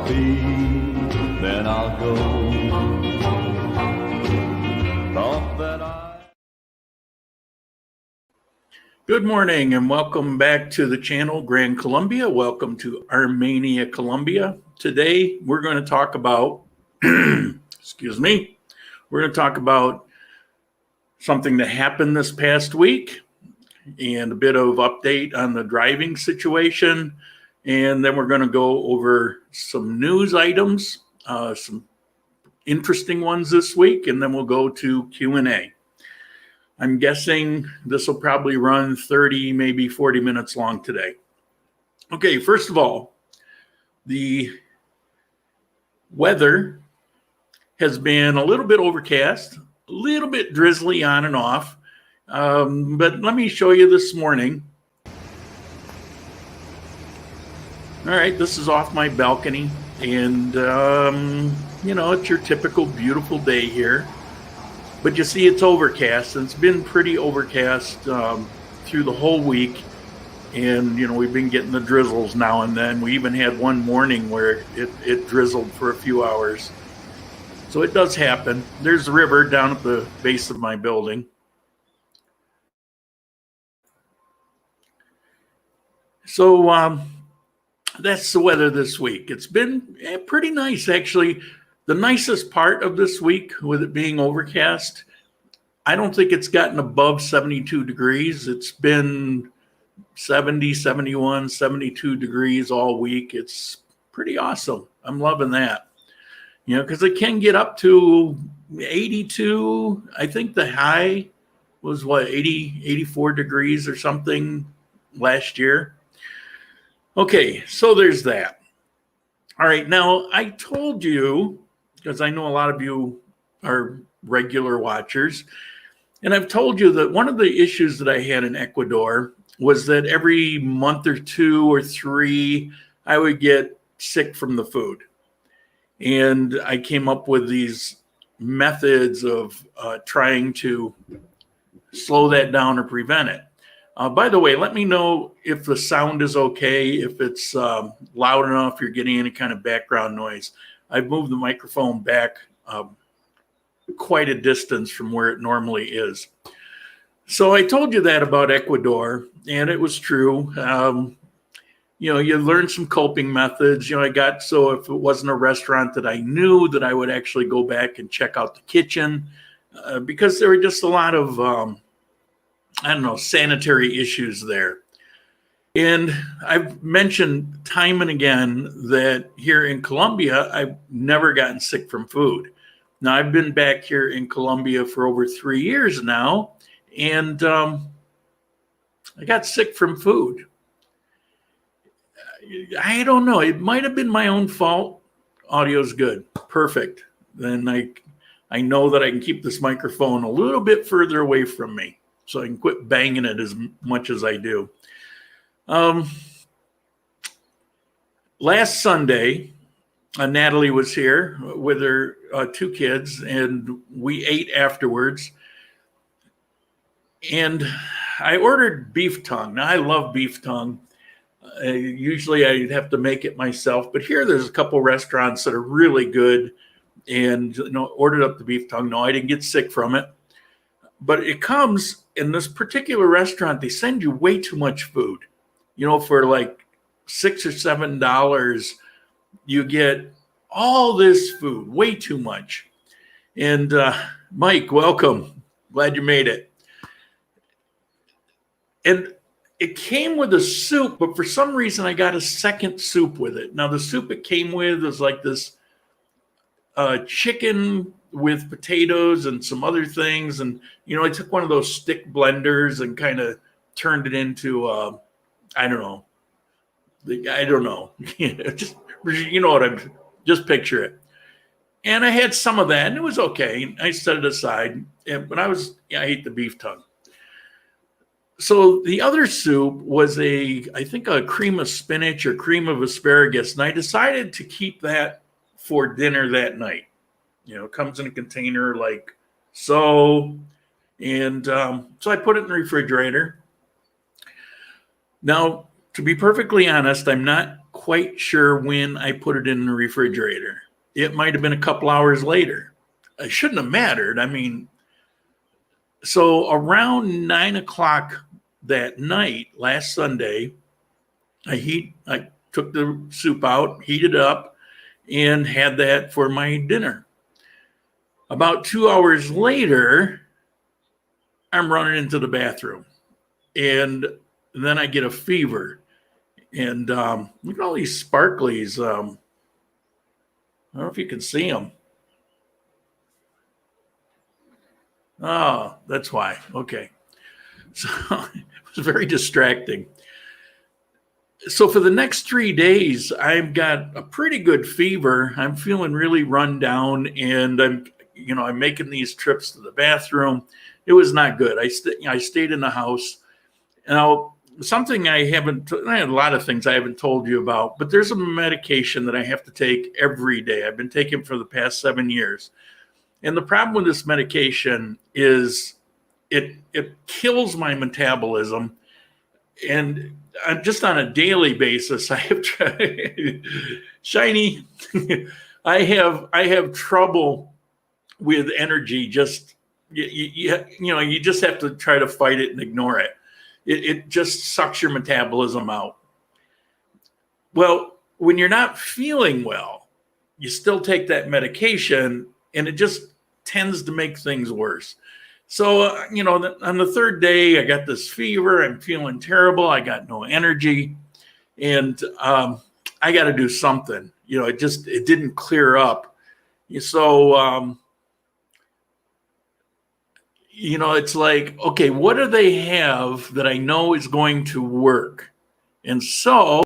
be, then I'll go. Thought that Good morning and welcome back to the channel, Grand Colombia. Welcome to Armenia, Colombia. Today we're going to talk about, excuse me, we're going to talk about something that happened this past week and a bit of update on the driving situation. And then we're going to go over some news items, some interesting ones this week, and then we'll go to Q&A. I'm guessing this will probably run 30, maybe 40 minutes long today. Okay, first of all, the weather has been a little bit overcast, a little bit drizzly on and off, but let me show you this morning. All right, this is off my balcony, and, you know, it's your typical beautiful day here. But you see, it's overcast, and it's been pretty overcast through the whole week. And, you know, we've been getting the drizzles now and then. We even had one morning where it drizzled for a few hours. So it does happen. There's the river down at the base of my building. So that's the weather this week. It's been pretty nice, actually. The nicest part of this week, with it being overcast, I don't think it's gotten above 72 degrees. It's been 70, 71, 72 degrees all week. It's pretty awesome. I'm loving that. You know, because it can get up to 82. I think the high was, 84 degrees or something last year. Okay, so there's that. All right, now I told you, because I know a lot of you are regular watchers, and I've told you that one of the issues that I had in Ecuador was that every month or two or three, I would get sick from the food. And I came up with these methods of trying to slow that down or prevent it. By the way, let me know if the sound is okay, if it's loud enough, if you're getting any kind of background noise. I've moved the microphone back quite a distance from where it normally is. So I told you that about Ecuador, and it was true. You know, you learn some coping methods. You know, so if it wasn't a restaurant that I knew, that I would actually go back and check out the kitchen because there were just a lot of, I don't know, sanitary issues there. And I've mentioned time and again that here in Colombia, I've never gotten sick from food. Now, I've been back here in Colombia for over 3 years now, and I got sick from food. I don't know. It might have been my own fault. Audio's good. Perfect. Then I know that I can keep this microphone a little bit further away from me so I can quit banging it as much as I do. Last Sunday, Natalie was here with her 2 kids, and we ate afterwards. And I ordered beef tongue. Now, I love beef tongue. Usually I'd have to make it myself, but here there's a couple restaurants that are really good, and, you know, ordered up the beef tongue. No, I didn't get sick from it, but it comes in this particular restaurant. They send you way too much food. You know, for like $6 or $7, you get all this food, way too much. And Mike, welcome. Glad you made it. And it came with a soup, but for some reason I got a second soup with it. Now, the soup it came with was like this chicken with potatoes and some other things. And, you know, I took one of those stick blenders and kind of turned it into I don't know. Just, you know what I'm, just picture it. And I had some of that, and it was okay. I set it aside, but I ate the beef tongue. So the other soup was I think a cream of spinach or cream of asparagus, and I decided to keep that for dinner that night. You know, it comes in a container like so, and so I put it in the refrigerator. Now, to be perfectly honest, I'm not quite sure when I put it in the refrigerator. It might have been a couple hours later. It shouldn't have mattered. I mean, so around 9 o'clock that night, last Sunday, I took the soup out, heated it up, and had that for my dinner. About 2 hours later, I'm running into the bathroom, and then I get a fever. And look at all these sparklies. I don't know if you can see them. Oh, that's why. Okay. So it was very distracting. So for the next 3 days, I've got a pretty good fever. I'm feeling really run down, and I'm making these trips to the bathroom. It was not good. I stayed in the house. Now, something I had a lot of things I haven't told you about, but there's a medication that I have to take every day. I've been taking for the past 7 years. And the problem with this medication is it kills my metabolism. And just on a daily basis, I have tried, shiny. I have trouble with energy. Just you just have to try to fight it and ignore it. It just sucks your metabolism out. Well, when you're not feeling well, you still take that medication, and it just tends to make things worse. So, on the third day, I got this fever. I'm feeling terrible. I got no energy, and I got to do something. It didn't clear up. So, it's like, okay, what do they have that I know is going to work? And so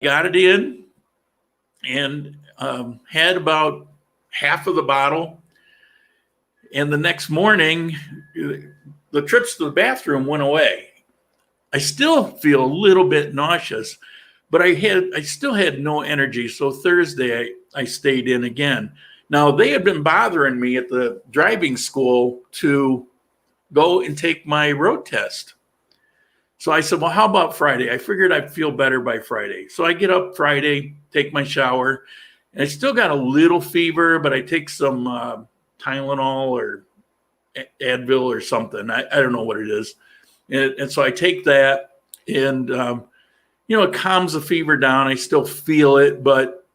got it in and had about half of the bottle. And the next morning, the trips to the bathroom went away. I still feel a little bit nauseous, but I still had no energy. So Thursday, I stayed in again. Now, they had been bothering me at the driving school to go and take my road test. So I said, well, how about Friday? I figured I'd feel better by Friday. So I get up Friday, take my shower, and I still got a little fever, but I take some Tylenol or Advil or something. I don't know what it is. And so I take that, and, it calms the fever down. I still feel it, but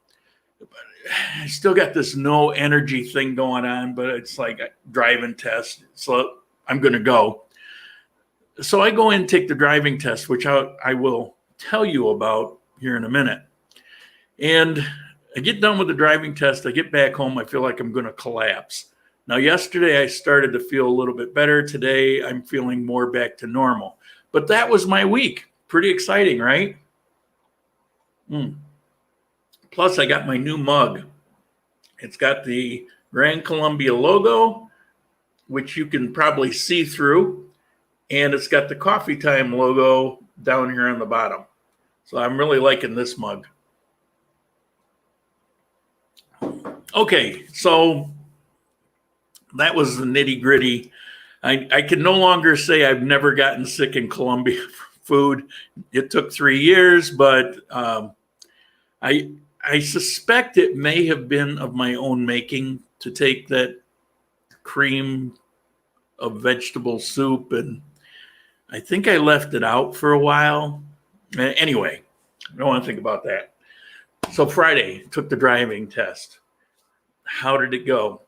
I still got this no energy thing going on, but it's like a driving test. So I'm going to go. So I go in and take the driving test, which I will tell you about here in a minute. And I get done with the driving test. I get back home. I feel like I'm going to collapse. Now, yesterday I started to feel a little bit better. Today I'm feeling more back to normal. But that was my week. Pretty exciting, right? Plus, I got my new mug. It's got the Gran Colombia logo, which you can probably see through. And it's got the Coffee Time logo down here on the bottom. So I'm really liking this mug. Okay, so that was the nitty gritty. I can no longer say I've never gotten sick in Colombia from food. It took 3 years, but I suspect it may have been of my own making to take that cream of vegetable soup, and I think I left it out for a while. Anyway, I don't want to think about that. So Friday, took the driving test. How did it go?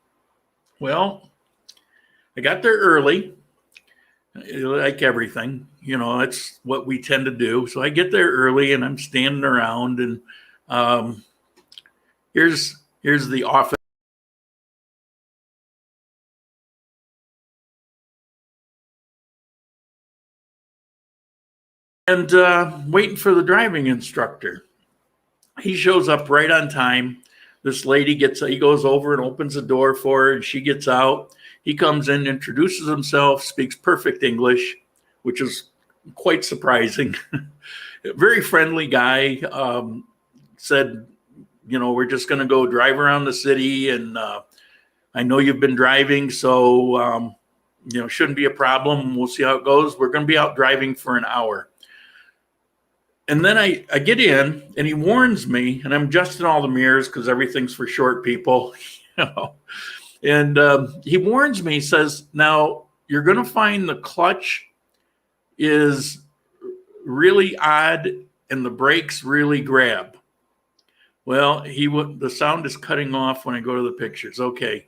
Well, I got there early, like everything. That's what we tend to do. So I get there early, and I'm standing around, and here's the office. And waiting for the driving instructor. He shows up right on time. This lady he goes over and opens the door for her, and she gets out. He comes in, introduces himself, speaks perfect English, which is quite surprising. Very friendly guy. Said, we're just going to go drive around the city, and I know you've been driving, so shouldn't be a problem. We'll see how it goes. We're going to be out driving for an hour. And then I get in, and he warns me, and I'm adjusting all the mirrors because everything's for short people, And he warns me, he says, now you're going to find the clutch is really odd and the brakes really grab. Well, the sound is cutting off when I go to the pictures. Okay.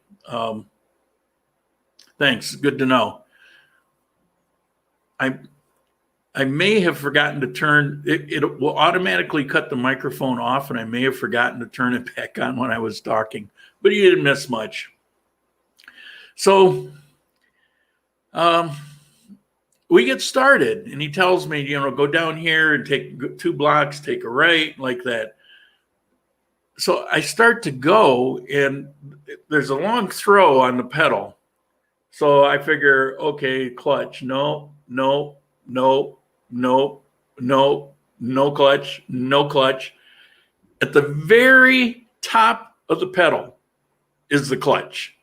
Thanks. Good to know. I may have forgotten to turn it will automatically cut the microphone off, and I may have forgotten to turn it back on when I was talking, but you didn't miss much. So we get started, and he tells me, go down here and take 2 blocks, take a right, like that. So I start to go, and there's a long throw on the pedal. So I figure, okay, clutch, no clutch, no clutch. At the very top of the pedal is the clutch.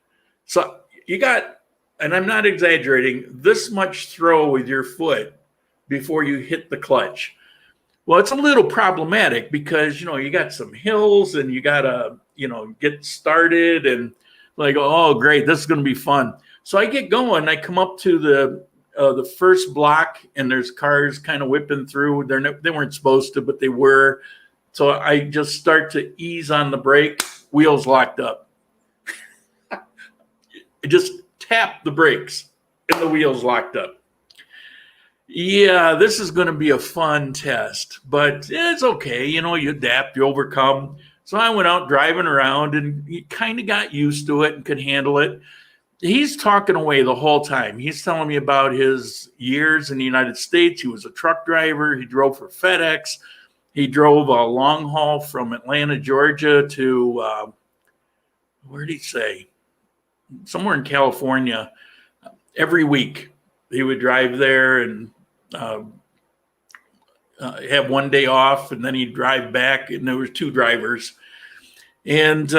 So you got, and I'm not exaggerating, this much throw with your foot before you hit the clutch. Well, it's a little problematic because, you got some hills and you got to, get started and like, oh, great, this is going to be fun. So I get going. I come up to the first block, and there's cars kind of whipping through. They weren't supposed to, but they were. So I just start to ease on the brake. Wheels locked up. I just tap the brakes, and the wheels locked up. Yeah, this is going to be a fun test, but it's okay. You adapt, you overcome. So I went out driving around and kind of got used to it and could handle it. He's talking away the whole time. He's telling me about his years in the United States. He was a truck driver. He drove for FedEx. He drove a long haul from Atlanta, Georgia to, where did he say? Somewhere in California. Every week he would drive there and have one day off, and then he'd drive back, and there was 2 drivers. And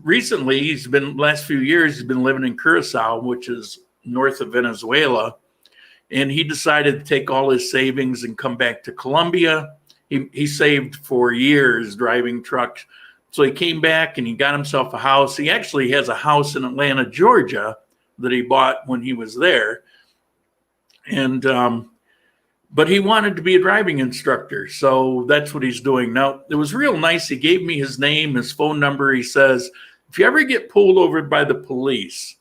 recently, last few years, he's been living in Curfew, which is north of Venezuela. And he decided to take all his savings and come back to Colombia. He saved for years driving trucks. So he came back and he got himself a house. He actually has a house in Atlanta, Georgia, that he bought when he was there. And but he wanted to be a driving instructor, so that's what he's doing now. It was real nice. He gave me his name, his phone number. He says, if you ever get pulled over by the police,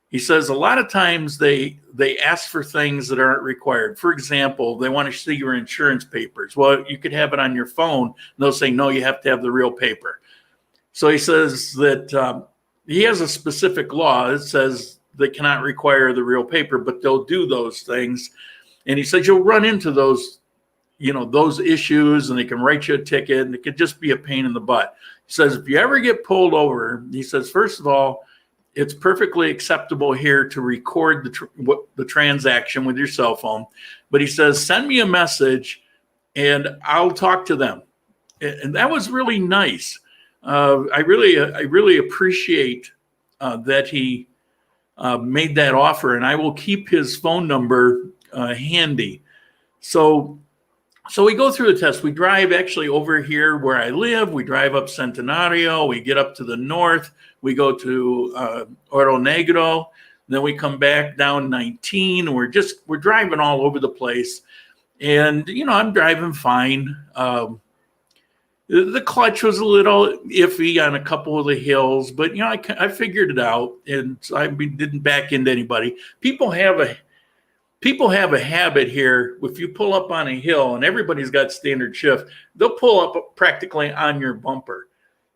he says a lot of times they ask for things that aren't required. For example, they want to see your insurance papers. Well, you could have it on your phone, and they'll say, no, you have to have the real paper. So he says that he has a specific law that says they cannot require the real paper, but they'll do those things. And he says you'll run into those, those issues, and they can write you a ticket, and it could just be a pain in the butt. He says if you ever get pulled over, he says, first of all, it's perfectly acceptable here to record the transaction with your cell phone. But he says, send me a message, and I'll talk to them. And that was really nice. I really appreciate that he made that offer, and I will keep his phone number handy. So we go through the test. We drive actually over here where I live. We drive up Centenario. We get up to the north. We go to Oro Negro. Then we come back down 19. We're driving all over the place. And, I'm driving fine. The clutch was a little iffy on a couple of the hills, but, I figured it out, and so I didn't back into anybody. People have a habit here. If you pull up on a hill, and everybody's got standard shift, they'll pull up practically on your bumper.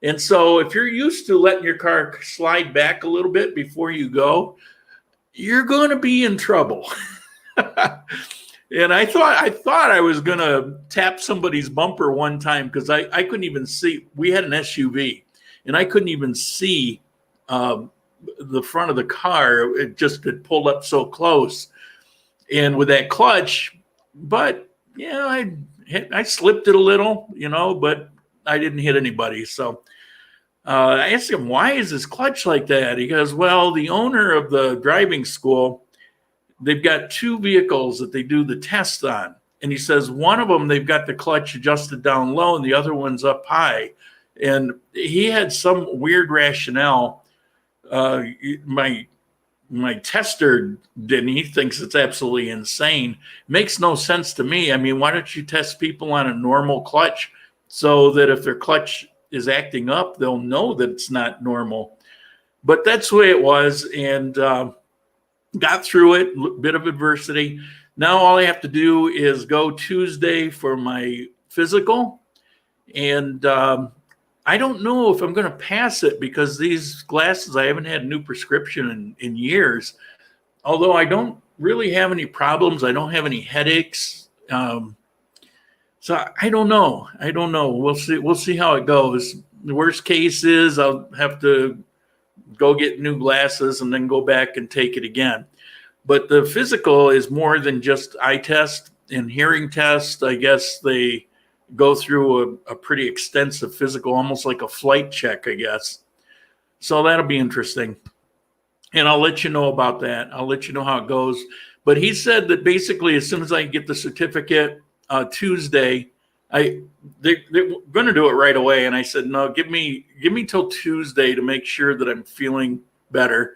And so if you're used to letting your car slide back a little bit before you go, you're going to be in trouble. And I thought I was going to tap somebody's bumper one time because I couldn't even see. We had an SUV, and I couldn't even see the front of the car. It just had pulled up so close. And with that clutch, but I slipped it a little, but I didn't hit anybody. So I asked him, why is his clutch like that? He goes, well, the owner of the driving school, they've got two vehicles that they do the test on. And he says one of them, they've got the clutch adjusted down low and the other one's up high. And he had some weird rationale. My tester didn't. He thinks it's absolutely insane. Makes no sense to me. I mean, why don't you test people on a normal clutch so that if their clutch is acting up, they'll know that it's not normal. But that's the way it was, and got through it. Bit of adversity. Now all I have to do is go Tuesday for my physical, and I don't know if I'm going to pass it because these glasses, I haven't had a new prescription in years. Although I don't really have any problems. I don't have any headaches. So I don't know. We'll see. We'll see how it goes. The worst case is I'll have to go get new glasses and then go back and take it again. But the physical is more than just eye test and hearing test. I guess they go through a pretty extensive physical, almost like a flight check, I guess. So that'll be interesting. And I'll let you know about that. I'll let you know how it goes. But he said that basically as soon as I get the certificate Tuesday, they're going to do it right away. And I said, no, give me till Tuesday to make sure that I'm feeling better.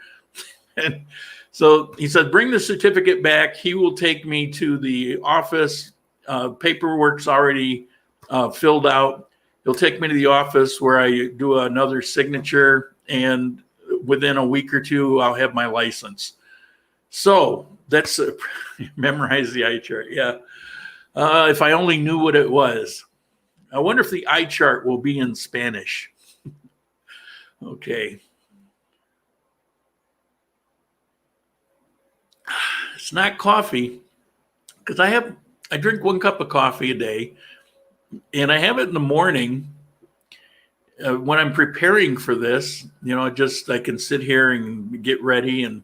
And so he said, bring the certificate back. He will take me to the office. Paperwork's already filled out. He'll take me to the office where I do another signature, and within a week or two, I'll have my license. So that's memorize the eye chart. Yeah. If I only knew what it was. I wonder if the eye chart will be in Spanish. Okay. It's not coffee, because I drink 1 cup of coffee a day, and I have it in the morning when I'm preparing for this. I can sit here and get ready and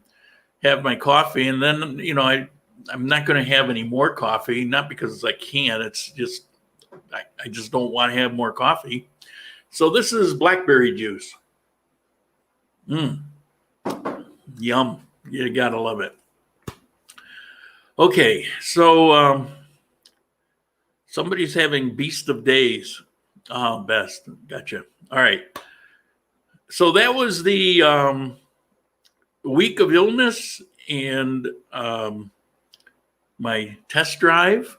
have my coffee, and then I'm not going to have any more coffee, not because I can't. It's just I just don't want to have more coffee. So this is blackberry juice. Yum. You gotta love it. Okay, so somebody's having Beast of Days. Oh, best. Gotcha. All right. So that was the week of illness and my test drive.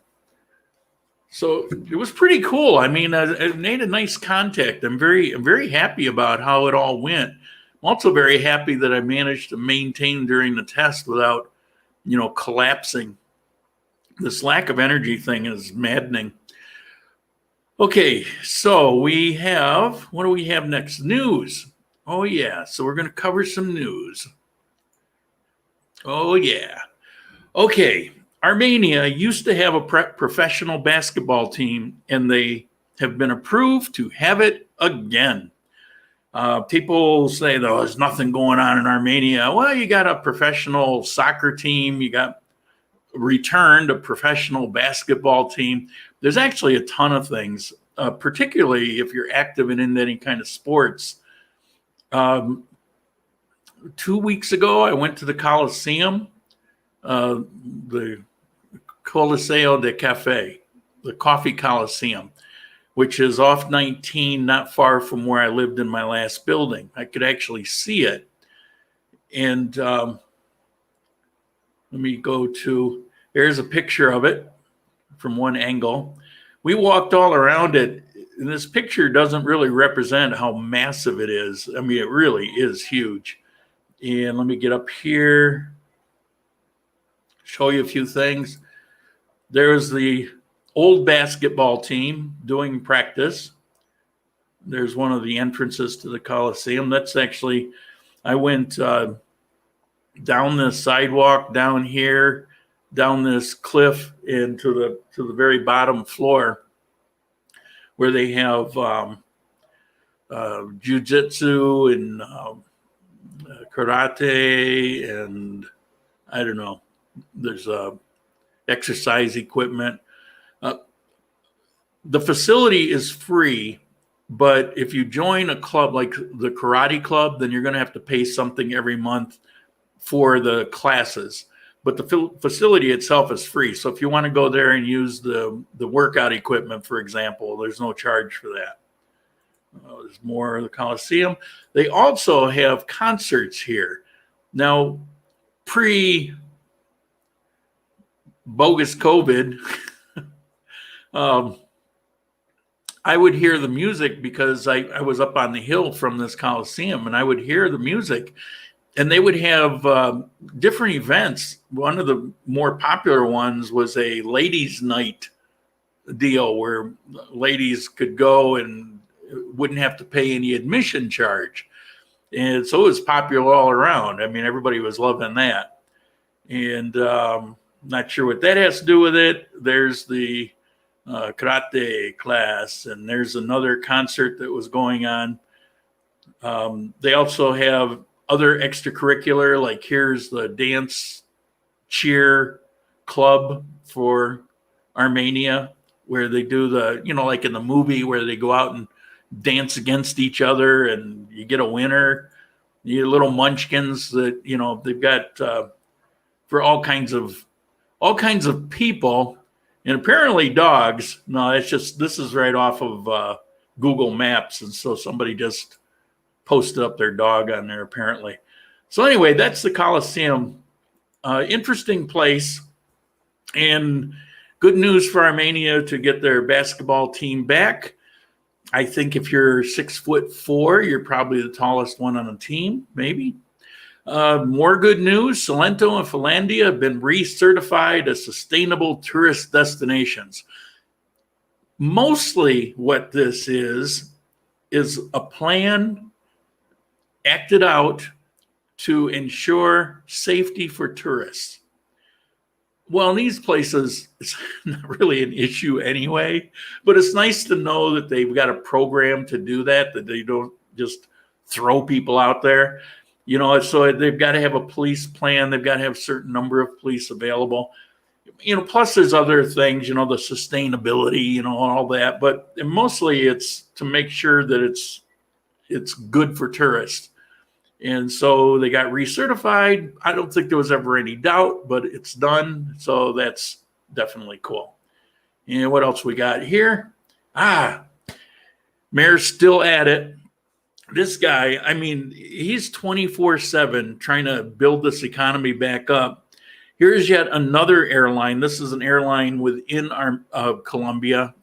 So it was pretty cool. I mean, I made a nice contact. I'm very happy about how it all went. I'm also very happy that I managed to maintain during the test without collapsing. This lack of energy thing is maddening. Okay, so what do we have next? News. Oh yeah, so we're going to cover some news. Oh yeah. Okay, Armenia used to have a professional basketball team, and they have been approved to have it again. People say, though, there's nothing going on in Armenia. Well, you got a professional soccer team. You got returned a professional basketball team. There's actually a ton of things, particularly if you're active in any kind of sports. 2 weeks ago, I went to the Coliseum, the Coliseo de Cafe, the Coffee Coliseum, which is off 19, not far from where I lived in my last building. I could actually see it. And let me go to, there's a picture of it from one angle. We walked all around it, and this picture doesn't really represent how massive it is. I mean, it really is huge. And let me get up here, show you a few things. There's the old basketball team doing practice. There's one of the entrances to the Coliseum. That's actually, I went down the sidewalk down here, down this cliff, and to the very bottom floor where they have jiu-jitsu and karate, and I don't know, there's exercise equipment. The facility is free, But if you join a club like the karate club, then you're going to have to pay something every month for the classes. But the facility itself is free. So if you want to go there and use the workout equipment, for example, there's no charge for that. There's more of the Coliseum. They also have concerts here. Now, pre-bogus COVID, I would hear the music because I was up on the hill from this Coliseum, and I would hear the music. And they would have different events. One of the more popular ones was a ladies' night deal where ladies could go and wouldn't have to pay any admission charge. And so it was popular all around. I mean, everybody was loving that. And not sure what that has to do with it. There's the karate class, and there's another concert that was going on. They also have other extracurricular, like here's the dance cheer club for Armenia, where they do the, like in the movie where they go out and dance against each other and you get a winner. You get little munchkins that, they've got for all kinds of people, and apparently dogs. No, this is right off of Google Maps. And so somebody just posted up their dog on there apparently. So anyway, that's the Coliseum. Interesting place, and good news for Armenia to get their basketball team back. I think if you're 6'4", you're probably the tallest one on the team, maybe. More good news, Salento and Finlandia have been recertified as sustainable tourist destinations. Mostly what this is a plan acted out to ensure safety for tourists. Well, in these places, it's not really an issue anyway, but it's nice to know that they've got a program to do that they don't just throw people out there. So they've got to have a police plan. They've got to have a certain number of police available. Plus there's other things, the sustainability, all that. But mostly it's to make sure that it's good for tourists. And so they got recertified. I don't think there was ever any doubt, but it's done. So that's definitely cool. And what else we got here? Mayor's still at it. This guy, he's 24/7 trying to build this economy back up. Here's yet another airline. This is an airline within Colombia.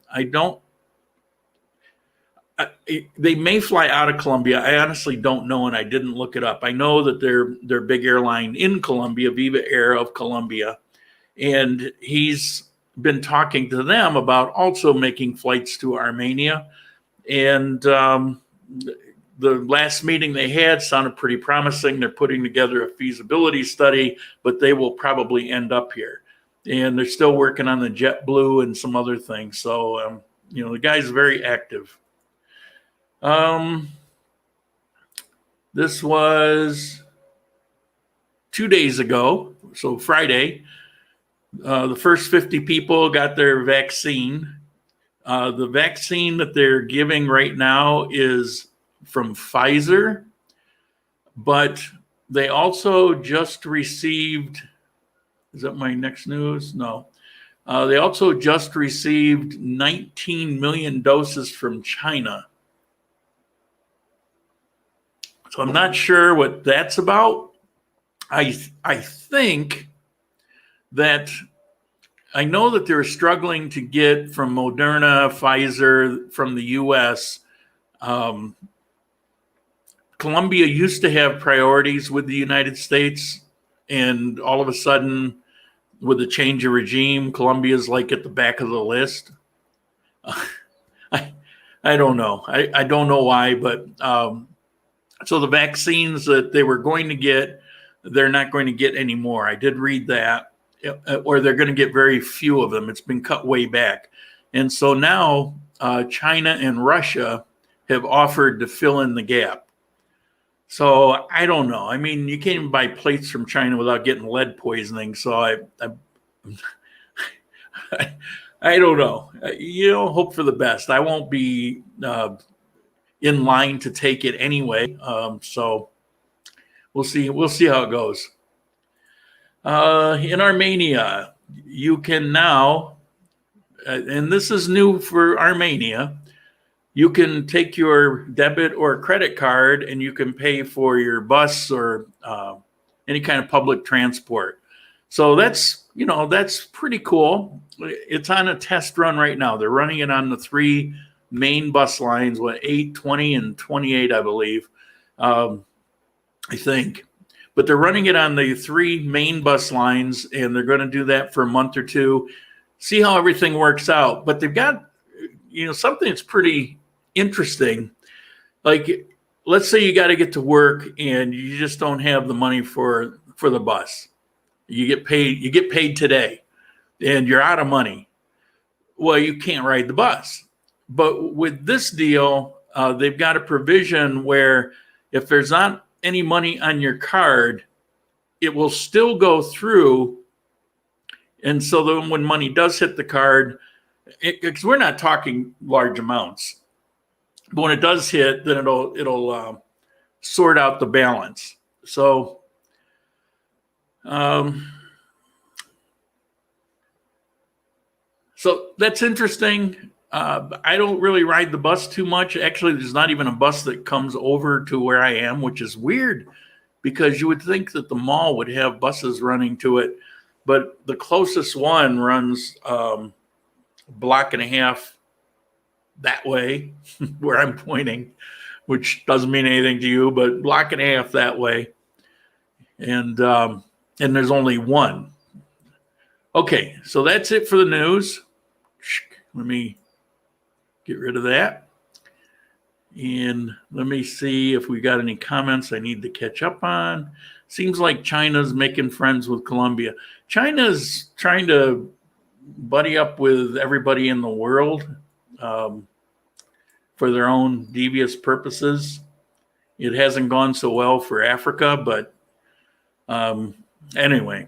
They may fly out of Colombia. I honestly don't know, and I didn't look it up. I know that they're big airline in Colombia, Viva Air of Colombia, and he's been talking to them about also making flights to Armenia. And the last meeting they had sounded pretty promising. They're putting together a feasibility study, but they will probably end up here. And they're still working on the JetBlue and some other things. So, the guy's very active. This was 2 days ago, so Friday. The first 50 people got their vaccine. The vaccine that they're giving right now is from Pfizer, but they also just received, is that my next news? No. They also just received 19 million doses from China. So I'm not sure what that's about. I think that I know that they're struggling to get from Moderna, Pfizer, from the U.S. Colombia used to have priorities with the United States, and all of a sudden, with the change of regime, Colombia's like at the back of the list. I don't know. I don't know why, but so the vaccines that they were going to get, they're not going to get anymore. I did read that, or they're going to get very few of them. It's been cut way back. And so now China and Russia have offered to fill in the gap. So I don't know. You can't even buy plates from China without getting lead poisoning. So I don't know. Hope for the best. I won't be in line to take it anyway. So we'll see how it goes. In Armenia, you can now, and this is new for Armenia, you can take your debit or credit card and you can pay for your bus or any kind of public transport. So that's pretty cool. It's on a test run right now. They're running it on the 3 main bus lines, 8, 20, and 28, I believe, I think. But they're running it on the 3 main bus lines, and they're going to do that for a month or two, see how everything works out. But they've got, something that's pretty interesting. Like, let's say you got to get to work and you just don't have the money for the bus. You get paid today and you're out of money. Well, you can't ride the bus. But with this deal, they've got a provision where if there's not any money on your card, it will still go through. And so then when money does hit the card, because we're not talking large amounts, but when it does hit, then it'll sort out the balance. So so that's interesting. I don't really ride the bus too much. Actually, there's not even a bus that comes over to where I am, which is weird because you would think that the mall would have buses running to it. But the closest one runs a block and a half that way, where I'm pointing, which doesn't mean anything to you, but block and a half that way. And there's only one. Okay, so that's it for the news. Let me get rid of that. And let me see if we got any comments I need to catch up on. Seems like China's making friends with Colombia. China's trying to buddy up with everybody in the world for their own devious purposes. It hasn't gone so well for Africa, but anyway,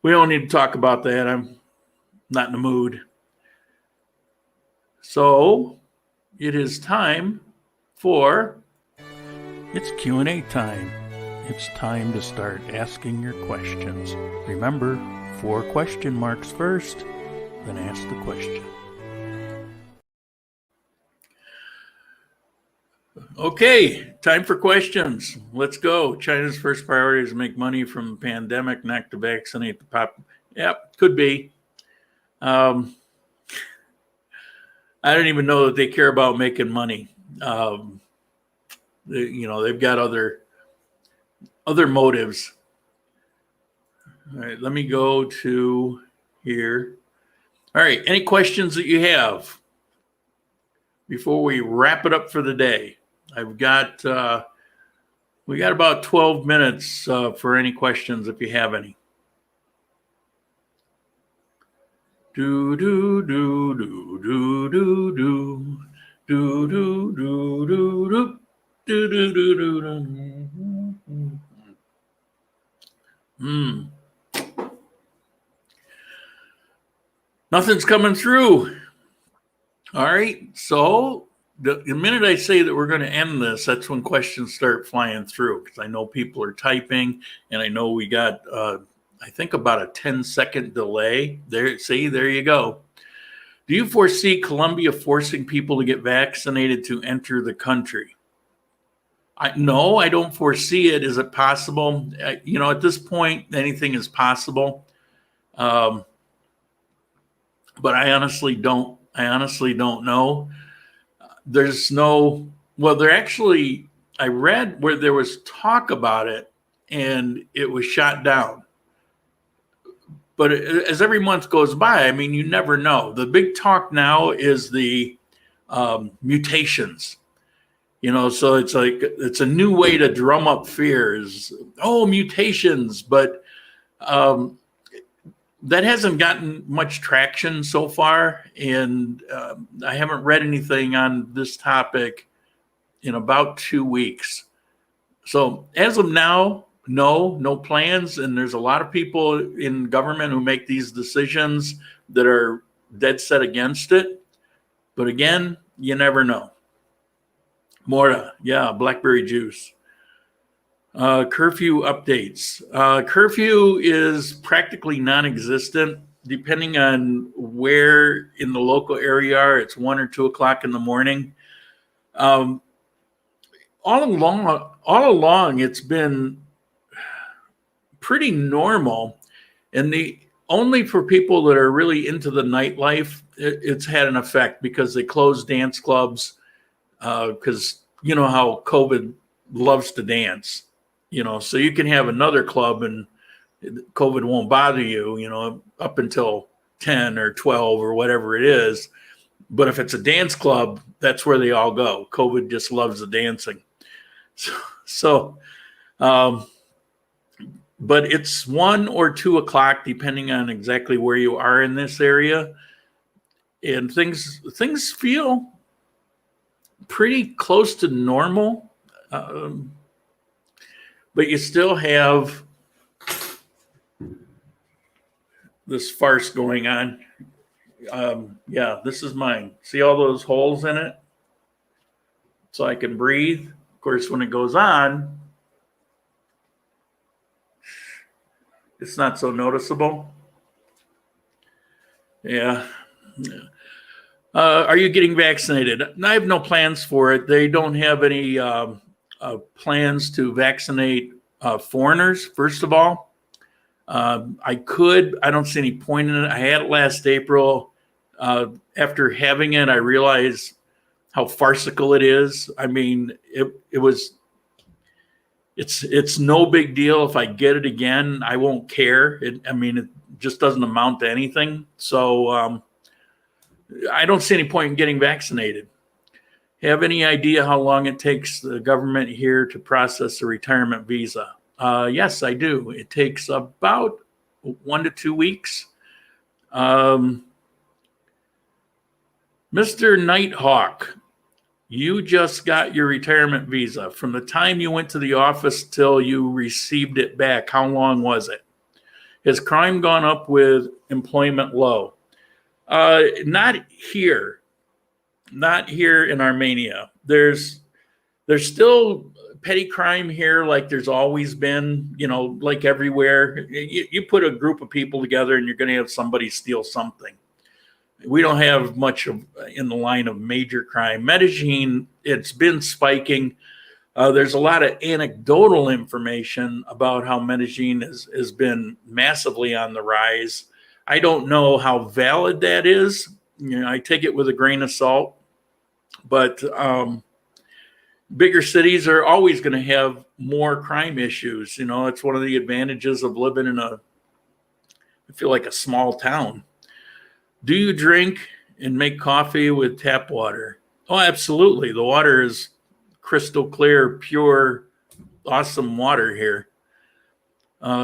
we don't need to talk about that. I'm not in the mood. So it is time for... It's Q&A time. It's time to start asking your questions. Remember, 4 question marks first, then ask the question. Okay, time for questions. Let's go. China's first priority is to make money from the pandemic, not to vaccinate the pop. Yep, could be. I don't even know that they care about making money. They've got other motives. All right, let me go to here. All right, any questions that you have before we wrap it up for the day? We got about 12 minutes for any questions if you have any. Do do do do do do do do do do do do do do do. Nothing's coming through. All right, so the minute I say that we're going to end this, that's when questions start flying through, because I know people are typing, and I know we got, I think, about a 10-second delay. There you go. Do you foresee Colombia forcing people to get vaccinated to enter the country? No, I don't foresee it. Is it possible? At this point, anything is possible. But I honestly don't know. I read where there was talk about it and it was shot down. But as every month goes by, you never know. The big talk now is the mutations. So it's like, it's a new way to drum up fears. Oh, mutations. But that hasn't gotten much traction so far. And I haven't read anything on this topic in about 2 weeks. So as of now, no plans. And there's a lot of people in government who make these decisions that are dead set against it. But again, you never know. Mora, yeah, Blackberry Juice. Curfew updates. Curfew is practically non-existent. Depending on where in the local area you are, it's 1 or 2 o'clock in the morning. Um, all along, it's been pretty normal, and the only for people that are really into the nightlife, it's had an effect because they closed dance clubs because you know how COVID loves to dance, so you can have another club and COVID won't bother you, up until 10 or 12 or whatever it is. But if it's a dance club, that's where they all go. COVID just loves the dancing. So but it's 1 or 2 o'clock, depending on exactly where you are in this area. And things feel pretty close to normal. But you still have this farce going on. Yeah, this is mine. See all those holes in it? So I can breathe. Of course, when it goes on, it's not so noticeable. Yeah. Are you getting vaccinated? I have no plans for it. They don't have any plans to vaccinate foreigners, first of all. I don't see any point in it. I had it last April. After having it, I realized how farcical it is. I mean, it's no big deal. If I get it again, I won't care. It just doesn't amount to anything. So I don't see any point in getting vaccinated. Have any idea how long it takes the government here to process a retirement visa? Yes, I do. It takes about 1 to 2 weeks. Mr. Nighthawk, you just got your retirement visa. From the time you went to the office till you received it back, how long was it? Has crime gone up with employment low? Not here. Not here in Armenia. There's still petty crime here, like there's always been, like everywhere. You put a group of people together and you're going to have somebody steal something. We don't have much in the line of major crime. Medellin, it's been spiking. There's a lot of anecdotal information about how Medellin has been massively on the rise. I don't know how valid that is. I take it with a grain of salt. But bigger cities are always going to have more crime issues. It's one of the advantages of living in I feel like a small town. Do you drink and make coffee with tap water? Oh, absolutely. The water is crystal clear, pure, awesome water here.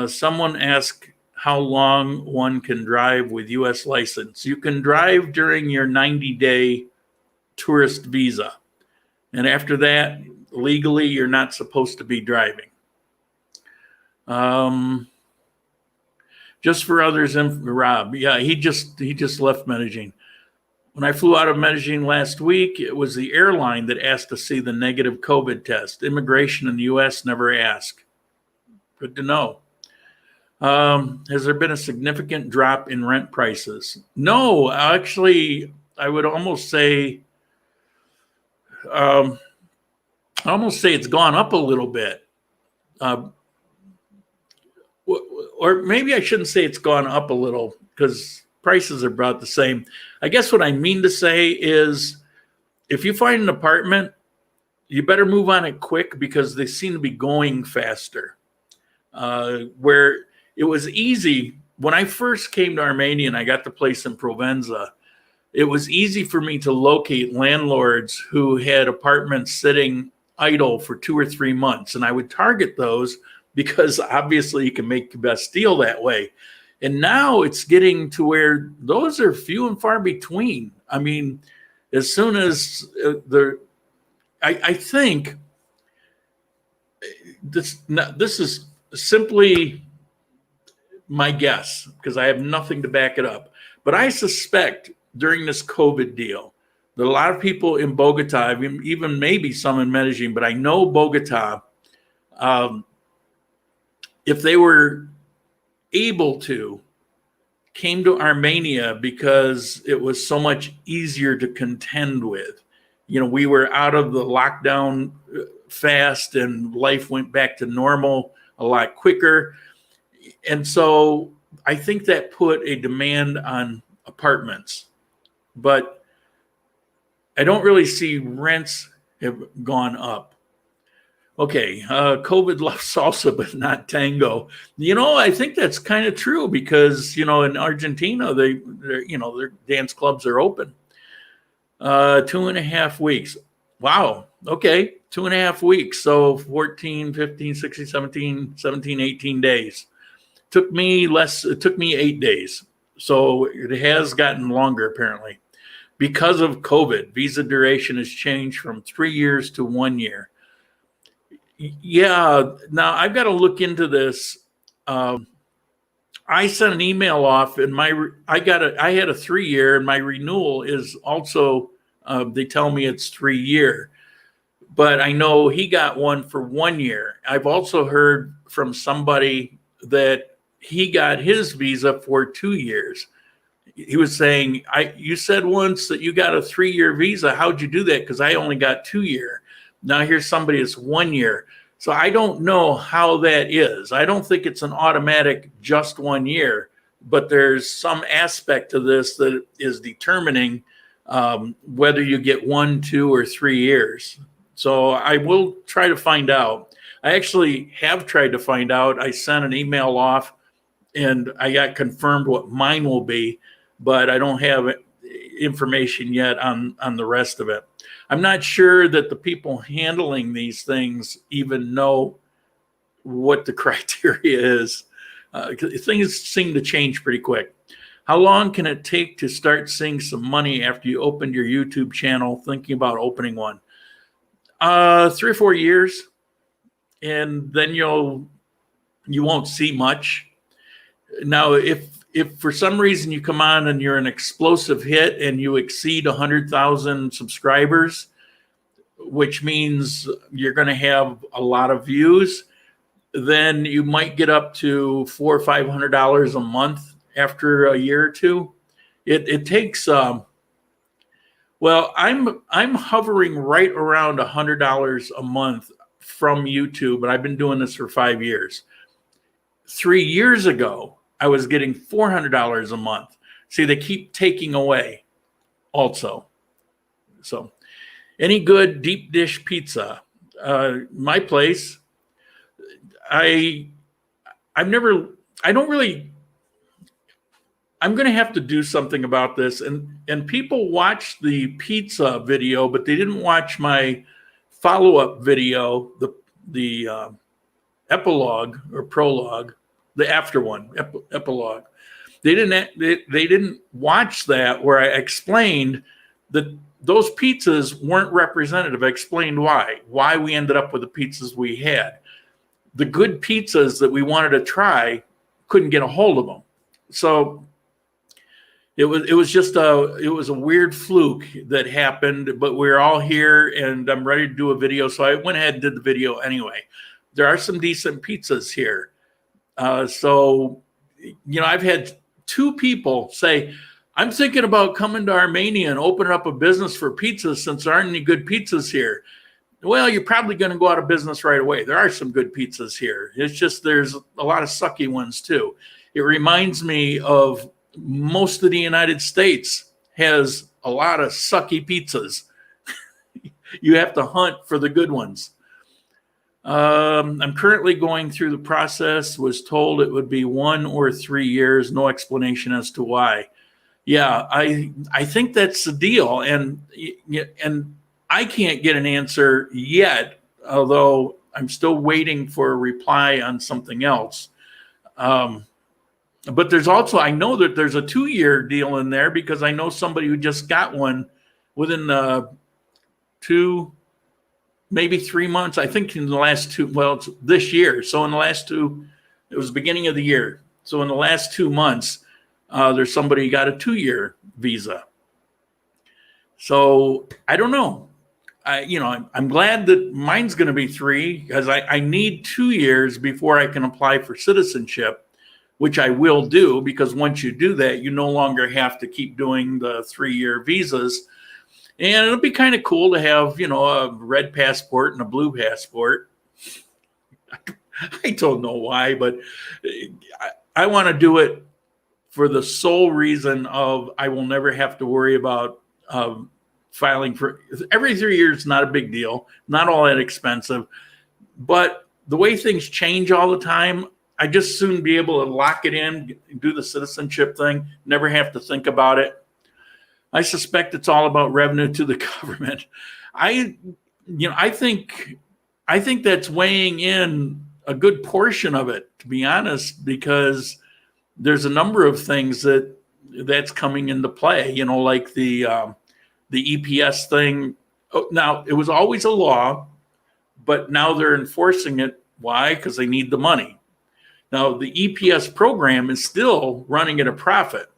Someone asked how long one can drive with U.S. license. You can drive during your 90-day tourist visa. And after that, legally, you're not supposed to be driving. Just for others, Rob. Yeah, he just left Medellin. When I flew out of Medellin last week, it was the airline that asked to see the negative COVID test. Immigration in the U.S. never asked. Good to know. Has there been a significant drop in rent prices? No, actually, I would almost say it's gone up a little bit. Or maybe I shouldn't say it's gone up a little because prices are about the same. I guess what I mean to say is if you find an apartment, you better move on it quick because they seem to be going faster. Where it was easy, when I first came to Armenia and I got the place in Provenza, it was easy for me to locate landlords who had apartments sitting idle for 2 or 3 months. And I would target those because obviously you can make the best deal that way. And now it's getting to where those are few and far between. I mean, as soon as I think this is simply my guess because I have nothing to back it up. But I suspect during this COVID deal, that a lot of people in Bogota, even maybe some in Medellin, but I know Bogota, if they were able to, came to Armenia because it was so much easier to contend with. We were out of the lockdown fast and life went back to normal a lot quicker. And so I think that put a demand on apartments, but I don't really see rents have gone up. Okay, COVID loves salsa, but not tango. I think that's kind of true because, in Argentina, their dance clubs are open. 2.5 weeks. Wow. Okay. 2.5 weeks. So 14, 15, 16, 17, 18 days. It took me 8 days. So it has gotten longer apparently because of COVID. Visa duration has changed from 3 years to 1 year. Yeah. Now I've got to look into this. I sent an email off and I had a 3 year and my renewal is also, they tell me it's 3 year, but I know he got one for 1 year. I've also heard from somebody that he got his visa for 2 years. He was saying, you said once that you got a 3 year visa. How'd you do that? Because I only got 2 year. Now here's somebody that's 1 year. So I don't know how that is. I don't think it's an automatic just 1 year, but there's some aspect to this that is determining whether you get 1, 2, or 3 years. So I will try to find out. I actually have tried to find out. I sent an email off and I got confirmed what mine will be, but I don't have information yet on the rest of it. I'm not sure that the people handling these things even know what the criteria is. Things seem to change pretty quick. How long can it take to start seeing some money after you opened your YouTube channel, thinking about opening one? 3 or 4 years, and then you won't see much. Now, if for some reason you come on and you're an explosive hit and you exceed 100,000 subscribers, which means you're going to have a lot of views, then you might get up to $400 or $500 a month after a year or two. It takes, well, I'm hovering right around $100 a month from YouTube, and I've been doing this for 5 years. 3 years ago, I was getting $400 a month. See, they keep taking away also. So any good deep dish pizza? My place, I'm going to have to do something about this. And people watched the pizza video, but they didn't watch my follow-up video, the epilogue or prologue, the after one, epilogue. They didn't watch that where I explained that those pizzas weren't representative. I explained why we ended up with the pizzas we had. The good pizzas that we wanted to try couldn't get a hold of them. So it was a weird fluke that happened, but we're all here and I'm ready to do a video. So I went ahead and did the video anyway. There are some decent pizzas here. So, I've had 2 people say, I'm thinking about coming to Armenia and opening up a business for pizzas since there aren't any good pizzas here. Well, you're probably going to go out of business right away. There are some good pizzas here. It's just there's a lot of sucky ones too. It reminds me of most of the United States has a lot of sucky pizzas. You have to hunt for the good ones. I'm currently going through the process, was told it would be 1 or 3 years, no explanation as to why. Yeah, I think that's the deal. And I can't get an answer yet, although I'm still waiting for a reply on something else. But there's also, I know that there's a 2-year deal in there because I know somebody who just got one within 2, maybe 3 months. I think in the last 2, well, it's this year. So in the last 2, it was the beginning of the year. So in the last 2 months, there's somebody who got a 2-year visa. So I don't know. I'm glad that mine's going to be 3 because I need 2 years before I can apply for citizenship, which I will do because once you do that, you no longer have to keep doing the 3-year visas. And it'll be kind of cool to have, a red passport and a blue passport. I don't know why, but I want to do it for the sole reason of I will never have to worry about filing for every 3 years. Is not a big deal, not all that expensive. But the way things change all the time, I just soon be able to lock it in, do the citizenship thing, never have to think about it. I suspect it's all about revenue to the government. I think that's weighing in a good portion of it, to be honest, because there's a number of things that's coming into play. Like the EPS thing. Now it was always a law, but now they're enforcing it. Why? Because they need the money. Now the EPS program is still running at a profit,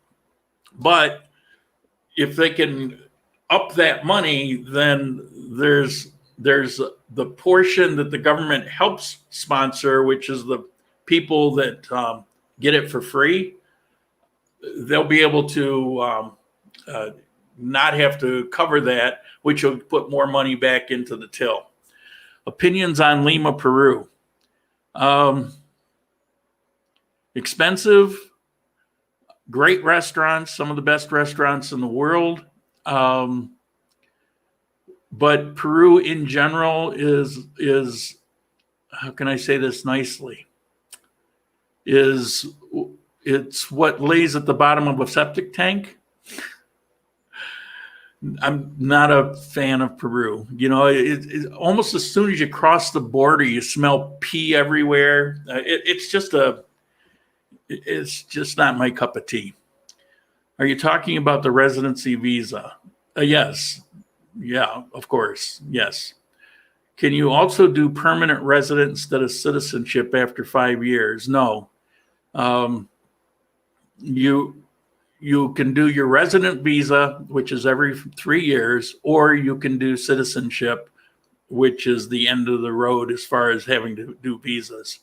but if they can up that money, then there's the portion that the government helps sponsor, which is the people that get it for free. They'll be able to not have to cover that, which will put more money back into the till. Opinions on Lima, Peru. Expensive. Great restaurants, some of the best restaurants in the world. But Peru in general is how can I say this nicely? It's what lays at the bottom of a septic tank. I'm not a fan of Peru. It almost as soon as you cross the border, you smell pee everywhere. It's just not my cup of tea. Are you talking about the residency visa? Yes. Yeah, of course. Yes. Can you also do permanent resident instead of citizenship after 5 years? No. You can do your resident visa, which is every 3 years, or you can do citizenship, which is the end of the road as far as having to do visas.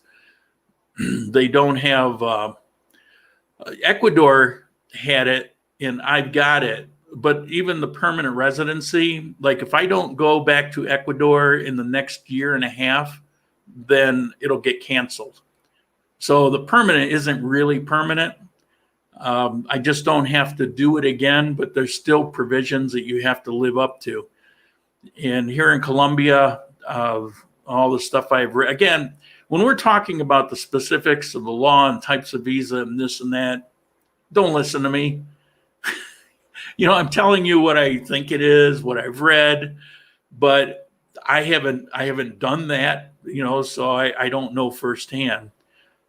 They don't have Ecuador had it and I've got it, but even the permanent residency, like if I don't go back to Ecuador in the next year and a half, then it'll get canceled. So the permanent isn't really permanent. I just don't have to do it again, but there's still provisions that you have to live up to. And here in Colombia, all the stuff I've read, again, when we're talking about the specifics of the law and types of visa and this and that, don't listen to me. I'm telling you what I think it is, what I've read, but I haven't done that, so I don't know firsthand.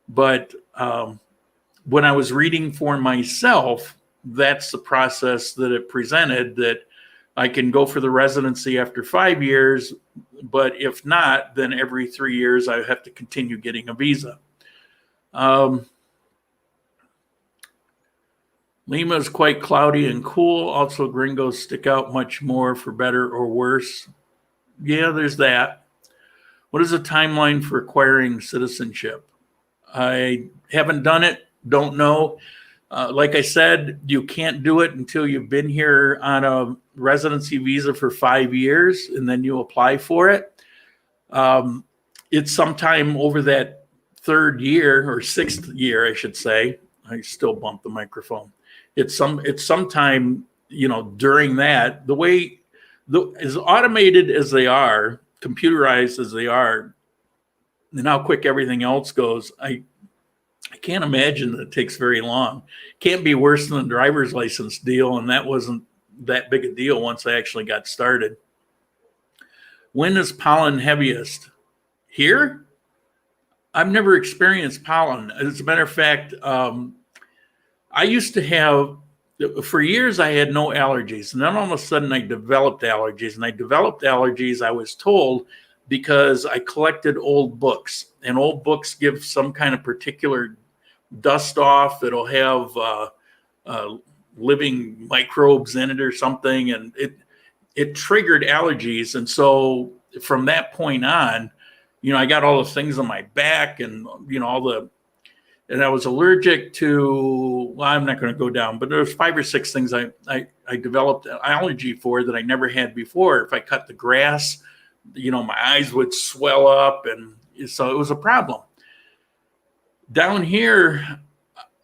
But when I was reading for myself, that's the process that it presented, that I can go for the residency after 5 years, but if not, then every 3 years I have to continue getting a visa. Lima is quite cloudy and cool. Also, gringos stick out much more for better or worse. Yeah, there's that. What is the timeline for acquiring citizenship? I haven't done it. Don't know. Like I said, you can't do it until you've been here on a residency visa for 5 years, and then you apply for it. It's sometime over that 3rd year or 6th year, I should say. I still bump the microphone. It's sometime, during that. The way as automated as they are, computerized as they are, and how quick everything else goes, I can't imagine that it takes very long. Can't be worse than the driver's license deal, and that wasn't that big a deal once I actually got started. When is pollen heaviest? Here? I've never experienced pollen. As a matter of fact, I used to have, for years, I had no allergies. And then all of a sudden I developed allergies. And I developed allergies, I was told, because I collected old books. And old books give some kind of particular dust off that'll have living microbes in it or something. And it triggered allergies. And so from that point on, I got all the things on my back and, and I was allergic to, well, I'm not going to go down, but there's 5 or 6 things I developed an allergy for that I never had before. If I cut the grass, my eyes would swell up. And so it was a problem. Down here,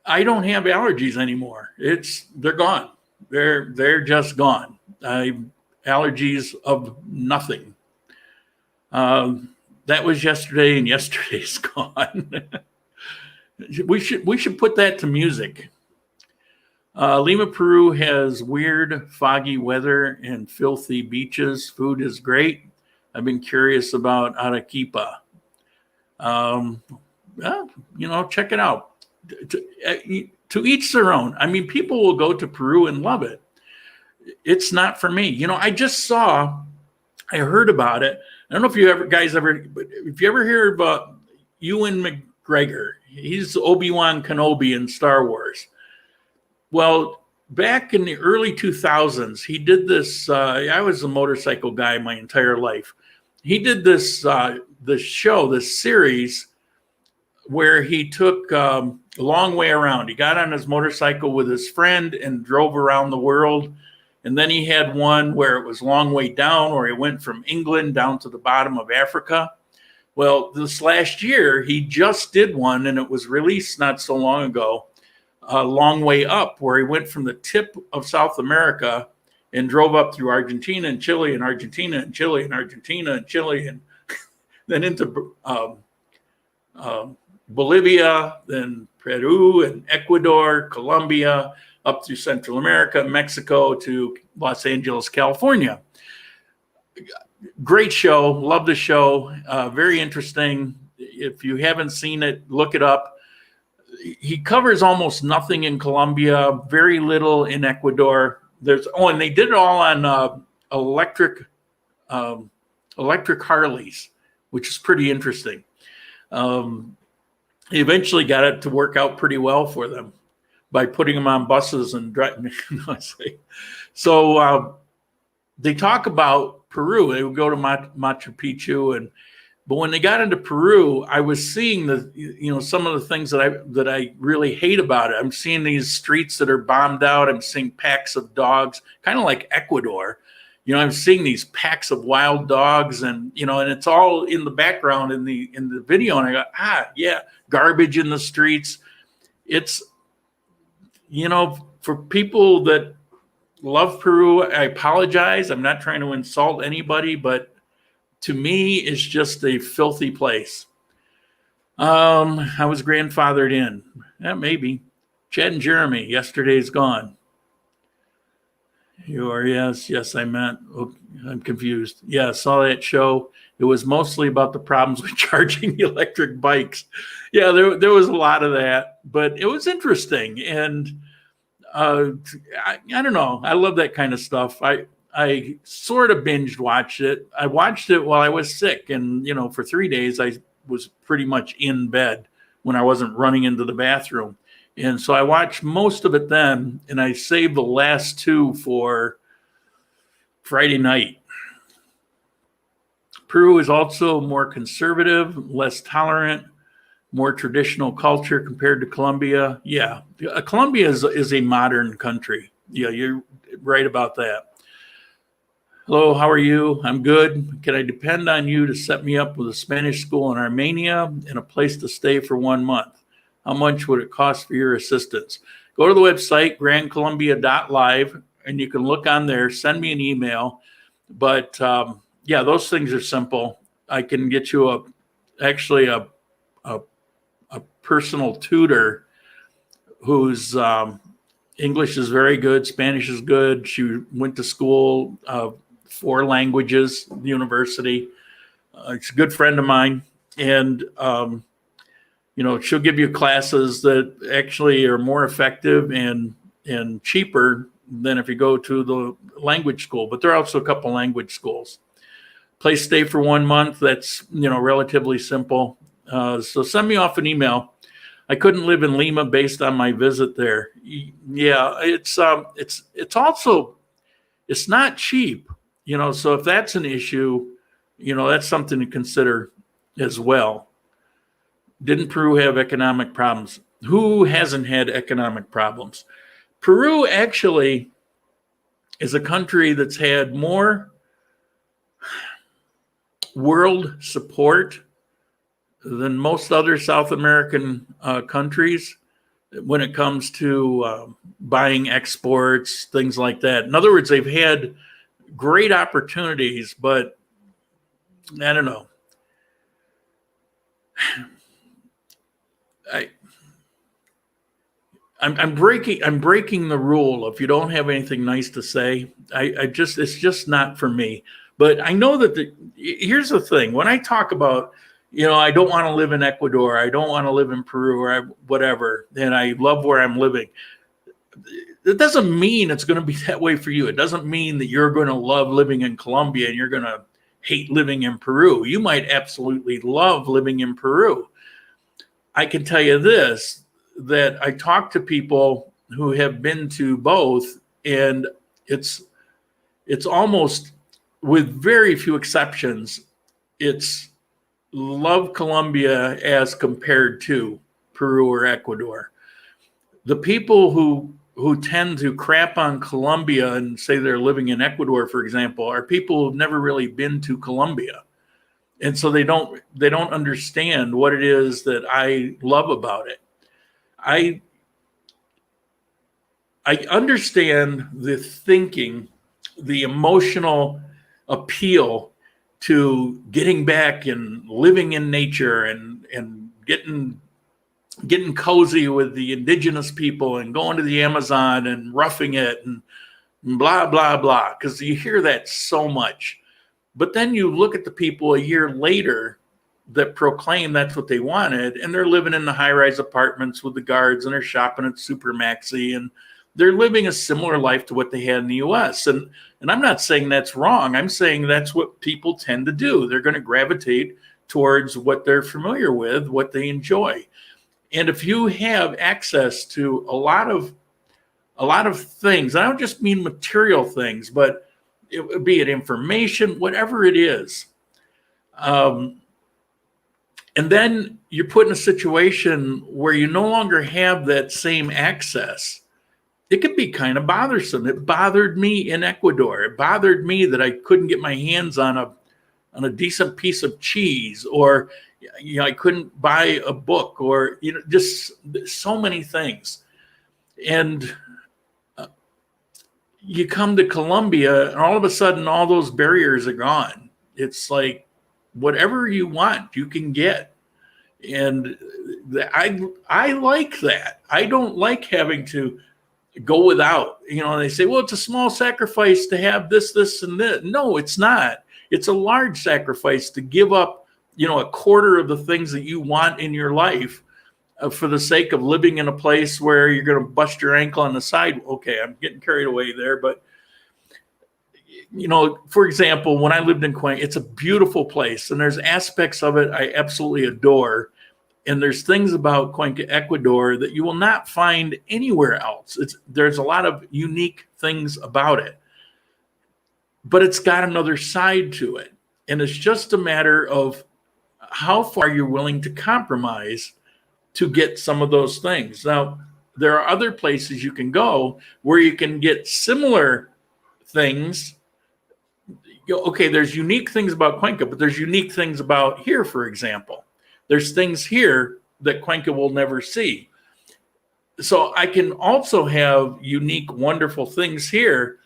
I don't have allergies anymore. They're gone. They're just gone. Allergies of nothing. That was yesterday, and yesterday's gone. We should put that to music. Lima, Peru has weird, foggy weather and filthy beaches. Food is great. I've been curious about Arequipa. Check it out. To each their own. I mean, people will go to Peru and love it. It's not for me. I heard about it. I don't know if but if you ever hear about Ewan McGregor, he's Obi-Wan Kenobi in Star Wars. Well, back in the early 2000s, he did this. I was a motorcycle guy my entire life. He did this series where he took a long way around. He got on his motorcycle with his friend and drove around the world. And then he had one where it was long way down, where he went from England down to the bottom of Africa. Well, this last year, he just did one, and it was released not so long ago, a long way up, where he went from the tip of South America and drove up through Argentina and Chile and Argentina and Chile and Argentina and Chile, and then into Bolivia, then Peru and Ecuador, Colombia, up through Central America, Mexico to Los Angeles, California. Great show. Love the show. Very interesting. If you haven't seen it, look it up. He covers almost nothing in Colombia, very little in Ecuador. And they did it all on electric Harleys, which is pretty interesting. He eventually got it to work out pretty well for them by putting them on buses and driving. So they talk about Peru. They would go to Machu Picchu, but when they got into Peru, I was seeing some of the things that I really hate about it. I'm seeing these streets that are bombed out. I'm seeing packs of dogs, kind of like Ecuador. I'm seeing these packs of wild dogs, and and it's all in the background in the video. And I go, yeah, garbage in the streets. It's for people that love Peru, I apologize. I'm not trying to insult anybody, but to me, it's just a filthy place. I was grandfathered in. Yeah, maybe. Chad and Jeremy, yesterday's gone. You are, yes, I meant. Okay, I'm confused. Yeah, I saw that show. It was mostly about the problems with charging electric bikes. Yeah, there was a lot of that, but it was interesting. And I don't know. I love that kind of stuff. I sort of binge watched it. I watched it while I was sick. And, for 3 days, I was pretty much in bed when I wasn't running into the bathroom. And so I watched most of it then, and I saved the last 2 for Friday night. Peru is also more conservative, less tolerant, more traditional culture compared to Colombia. Yeah, Colombia is a modern country. Yeah, you're right about that. Hello, how are you? I'm good. Can I depend on you to set me up with a Spanish school in Armenia and a place to stay for 1 month? How much would it cost for your assistance? Go to the website, grandcolumbia.live, and you can look on there. Send me an email. But yeah, those things are simple. I can get you a personal tutor whose English is very good, Spanish is good. She went to school 4 languages, university. She's a good friend of mine, and she'll give you classes that actually are more effective and cheaper than if you go to the language school. But there are also a couple language schools. Place stay for 1 month. That's relatively simple. So send me off an email. I couldn't live in Lima based on my visit there. Yeah, it's also, it's not cheap. So if that's an issue, that's something to consider as well. Didn't Peru have economic problems? Who hasn't had economic problems? Peru actually is a country that's had more world support than most other South American countries when it comes to buying exports, things like that. In other words, they've had great opportunities, but I don't know. I'm breaking the rule. If you don't have anything nice to say, it's just not for me. But I know that here's the thing. When I talk about, I don't want to live in Ecuador, I don't want to live in Peru or whatever, and I love where I'm living. It doesn't mean it's going to be that way for you. It doesn't mean that you're going to love living in Colombia and you're going to hate living in Peru. You might absolutely love living in Peru. I can tell you this, that I talk to people who have been to both, and it's almost, with very few exceptions, it's love Colombia as compared to Peru or Ecuador. The people who tend to crap on Colombia and say they're living in Ecuador, for example, are people who've never really been to Colombia. And so they don't understand what it is that I love about it. I understand the thinking, the emotional appeal to getting back and living in nature and getting cozy with the indigenous people and going to the Amazon and roughing it and blah, blah, blah, because you hear that so much. But then you look at the people a year later that proclaim that's what they wanted, and they're living in the high-rise apartments with the guards, and they're shopping at Supermaxi, and they're living a similar life to what they had in the U.S. And I'm not saying that's wrong. I'm saying that's what people tend to do. They're going to gravitate towards what they're familiar with, what they enjoy. And if you have access to a lot of things, I don't just mean material things, but be it information, whatever it is, and then you're put in a situation where you no longer have that same access, it can be kind of bothersome. It bothered me in Ecuador. It bothered me that I couldn't get my hands on a decent piece of cheese, or I couldn't buy a book, or just so many things. And you come to Colombia, and all of a sudden, all those barriers are gone. It's like whatever you want, you can get. And I like that. I don't like having to go without. They say, well, it's a small sacrifice to have this, and this. No, it's not. It's a large sacrifice to give up, a quarter of the things that you want in your life for the sake of living in a place where you're going to bust your ankle on the side. Okay, I'm getting carried away there, but for example, when I lived in Cuenca, it's a beautiful place, and there's aspects of it I absolutely adore. And there's things about Cuenca, Ecuador, that you will not find anywhere else. There's a lot of unique things about it, but it's got another side to it. And it's just a matter of how far you're willing to compromise to get some of those things. Now, there are other places you can go where you can get similar things. Okay, there's unique things about Cuenca, but there's unique things about here, for example. There's things here that Cuenca will never see. So I can also have unique, wonderful things here,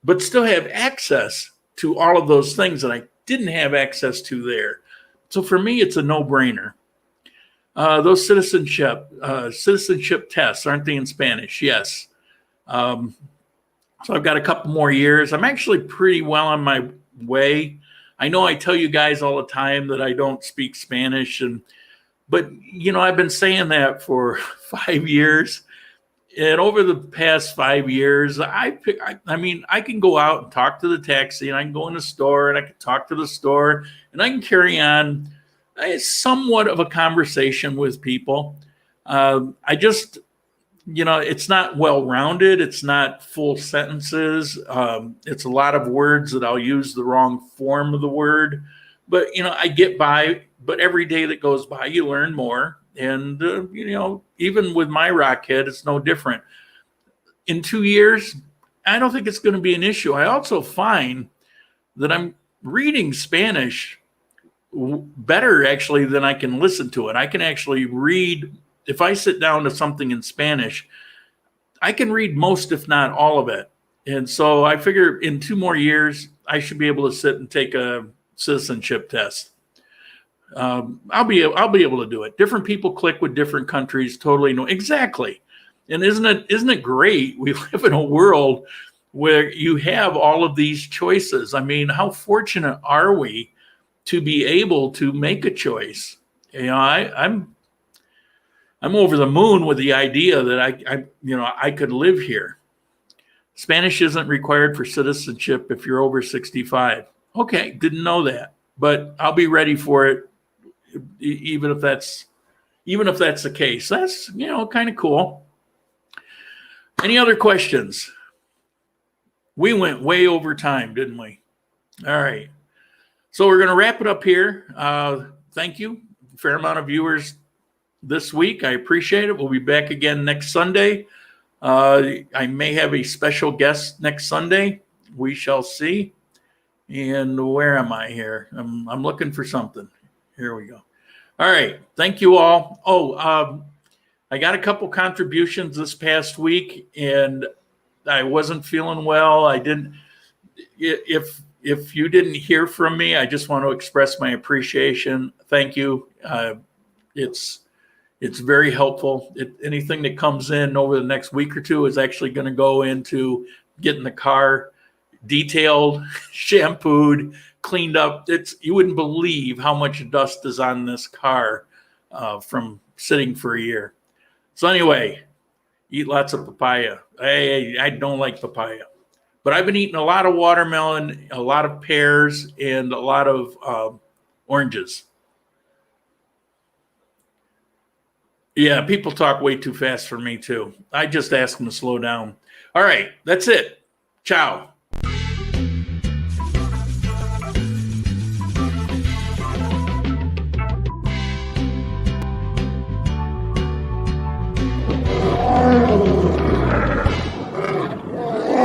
but still have access to all of those things that I didn't have access to there. So for me, it's a no-brainer. Those citizenship tests, aren't they in Spanish? Yes. So I've got a couple more years. I'm actually pretty well on my way. I know I tell you guys all the time that I don't speak Spanish, but I've been saying that for 5 years. And over the past 5 years, I can go out and talk to the taxi, and I can go in the store, and I can talk to the store, and I can carry on somewhat of a conversation with people. I just it's not well-rounded. It's not full sentences. It's a lot of words that I'll use the wrong form of the word. But, I get by. But every day that goes by, you learn more. And, even with my rock head, it's no different. In 2 years, I don't think it's going to be an issue. I also find that I'm reading Spanish better, actually, than I can listen to it. I can actually read. If I sit down to something in Spanish, I can read most, if not all of it. And so I figure in 2 more years, I should be able to sit and take a citizenship test. I'll be able to do it. Different people click with different countries. Totally no, exactly. And isn't it great? We live in a world where you have all of these choices. I mean, how fortunate are we to be able to make a choice? I'm over the moon with the idea that I could live here. Spanish isn't required for citizenship if you're over 65. Okay, didn't know that, but I'll be ready for it, even if that's the case. That's kind of cool. Any other questions? We went way over time, didn't we? All right, so we're going to wrap it up here. Thank you, fair amount of viewers this week. I appreciate it. We'll be back again next Sunday. I may have a special guest next Sunday. We shall see. And where am I here? I'm looking for something. Here we go. All right. Thank you all. I got a couple contributions this past week, and I wasn't feeling well. If you didn't hear from me, I just want to express my appreciation. Thank you. It's very helpful. Anything that comes in over the next week or two is actually going to go into getting the car detailed, shampooed, cleaned up. You wouldn't believe how much dust is on this car from sitting for a year. So anyway, eat lots of papaya. I don't like papaya, but I've been eating a lot of watermelon, a lot of pears, and a lot of oranges. Yeah, people talk way too fast for me too. I just ask them to slow down. All right, that's it. Ciao.